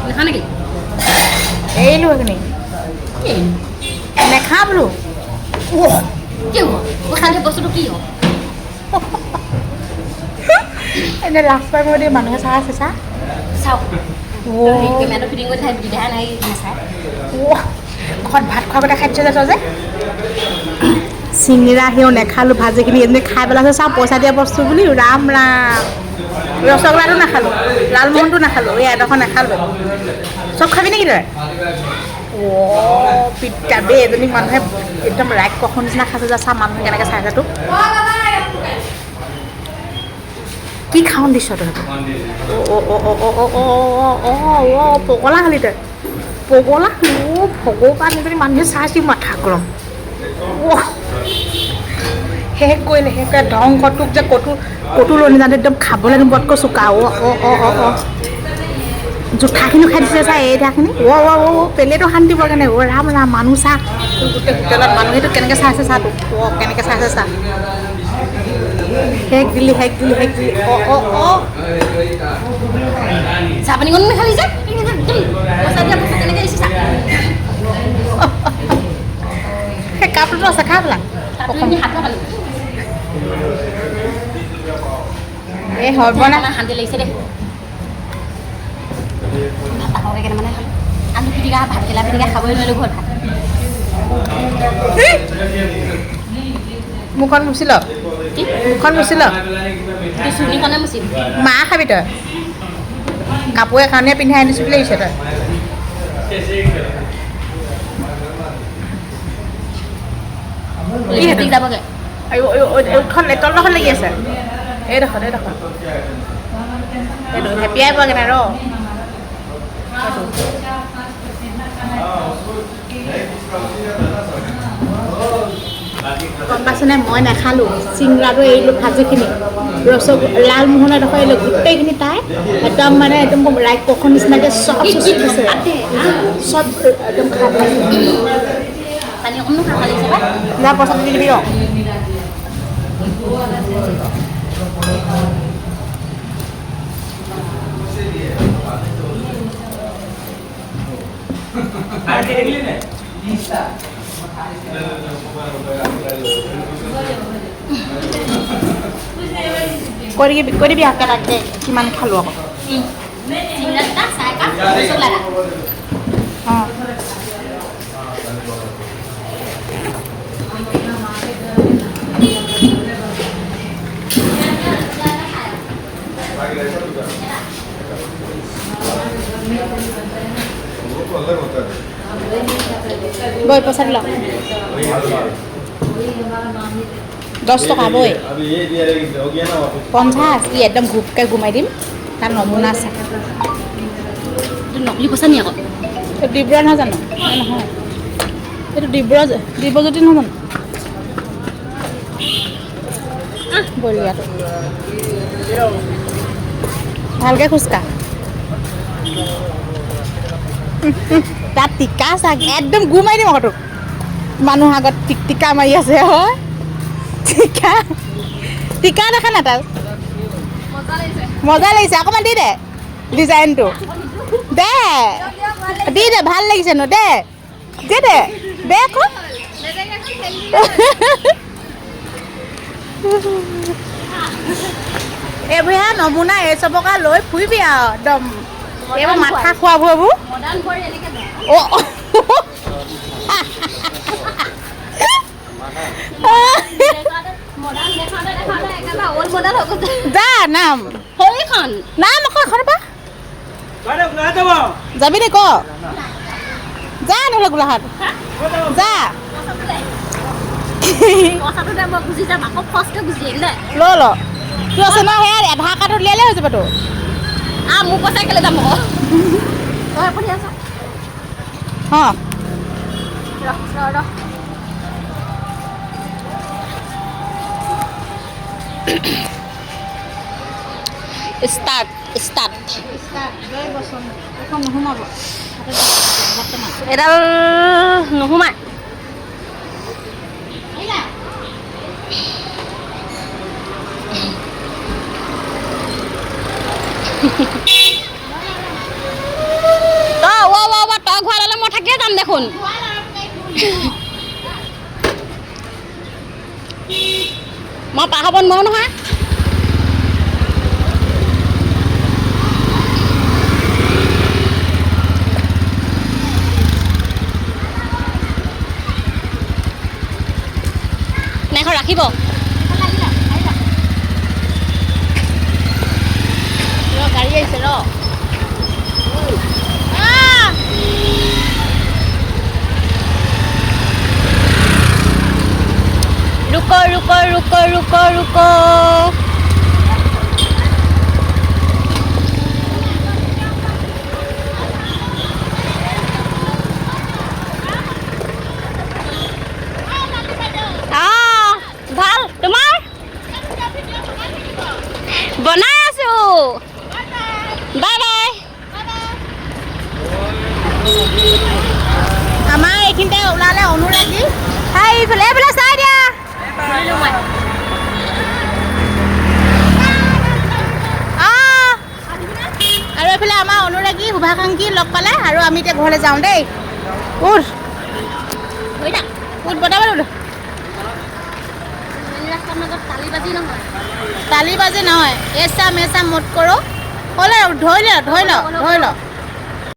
দেখা নেকি এৰিলোঁ সেইখিনি নেখা বোলো কি হ'ব খালে বস্তুটো কি হ'ব এনে লাষ্ট টাইম মই মানুহে চাই আছে চা চাওক কেমেৰাটো ফিটিং কৰি থাকি দেখাই নাই নাচায় ঘৰত ভাত খোৱাৰ কথা খাইছে যে তই যে চিঙিৰা সিও নেখালোঁ ভাজিখিনি এজনী খাই পেলাইছে চাওঁ পইচা দিয়া বস্তু বুলি ৰাম ৰাম ৰসগোল্লাটো নাখালোঁ লালমোহনটো নাখালোঁ এই এডোখৰ নাখালোঁ চব খাবি নেকি তই পিতা বে এজনী মানুহে একদম ৰাক্ষসৰ নিচিনা খাইছে যে চা মানুহে কেনেকৈ চাইছে তোক কি খাওঁ দিছ তই পগলা খালি তই পগলা ভগৱান এজনী মানুহে চাইছি মাথা গৰম শেষ কৰিলে শেষ কৰে ধ্বংসটোক যে কটো লৈ নাজানো একদম খাবলৈ নোপোৱাতকৈ চোকা জোঠাখিনিও খাই দিছে চা এই ঠাখিনি পেলেটো শান্তি পাব কেনে ৰাম ৰাম মানুহ চা গোটেই হোটেলত মানুহেতো কেনেকৈ চাইছে চা তোক কেনেকৈ চাইছে চা শেষ দিলি চাহ পানী কোনো নাখালি যে পইচা দিয়া বস্তু কেনেকৈ দিছে চা সেই কাপটোতো আছে খা পেলা হাত খালি এই হ'ব না শান্তি লাগিছে দেই ভাত খাবলৈ কেনেমানে খালোঁ আলু পিটিকা ভাত কেলা পিটিকা খাবই নোৱাৰিলোঁ ঘৰত ভাত মুখখন মুচি ল মুখখন মুচি ল চুৰ্ণিখনে মুচিম মাহ খাবি তই কাপোৰ এখনে পিন্ধাই আনিছোঁ বুলি আহিছ তই যাবগৈ তলডোখৰ লাগি আছে এইডোখৰ হেপিয়াই পোৱাগৈ নাই ৰ গম পাইছেনে মই নাখালোঁ চিংৰাটো এৰিলোঁ ভাজিখিনি লালমোহনৰ এডোখৰ এৰিলোঁ গোটেইখিনি তাই একদম মানে একদম ৰাক্ষসৰ নিচিনাকৈ চব চুচি দিছে চব একদম খাই পানী অকণো খাব লাগিছে যা পইচা দি দিবি ৰ কৈ দিবি হাকে তাকে কিমান খালোঁ আকৌ অঁ বৈ পইচা দিল 10 টকা বৈ 50 ই একদম ঘূপকৈ ঘুমাই দিম তাৰ নমুনা আছে নকলি পইচা নি আকৌ এইটো দিব্ৰ নহয় জানো নহয় এইটো দিব্ৰজ্যোতি নহয় জানো বলিয়াটো ভালকৈ খোজকাঢ় তাত টিকা চাগ একদম গু মাৰি দিম আকৌ তোক মানুহ আগত টিকা মাৰি আছে হয় টিকা দেখা না তাত মজা লাগিছে অকণমান দি দে ডিজাইনটো দে ভাল লাগিছে ন দে আকৌ এইবোৰ নমুনা এই চবকে লৈ ফুৰিবি আৰু একদম এইবোৰ মাথা খোৱাবোৰবোৰ যা নাম নাম আকৌ এখনৰ পৰা যাবি দে ক যা নহ'লে গোলাঘাট যা ল তোৰ আছে ন সেয়া আধাৰ কাৰ্ড উলিয়ালে হৈ যাব তোৰ মোৰ পইচা কেলে যাম আকৌ অঁ ষ্টাৰ্ট নোসোমাব এডাল নোসোমাই তই ঘূৰাই ল'লে মই থাকিয়ে যাম দেখোন। মই পাৰ হ'ব নোৱাৰো নহয়। এখন ৰাখিব গাড়ী আহিছে ৰ रुको रुको रुको रुको रुको ভাল তোমাৰ বনাই আছো বাই বাই আমাৰ এইখিনিতে ওলালে অনুৰাগী এইফালে চাই দিয়া আৰু এইফালে আমাৰ অনুৰাগী শুভাকাংক্ষী লগ পালে আৰু আমি এতিয়া ঘৰলৈ যাওঁ দেই উঠ উঠ বতাব তালি বাজি নহয় এচাম মত কৰোঁ হ'লে ধৰি ল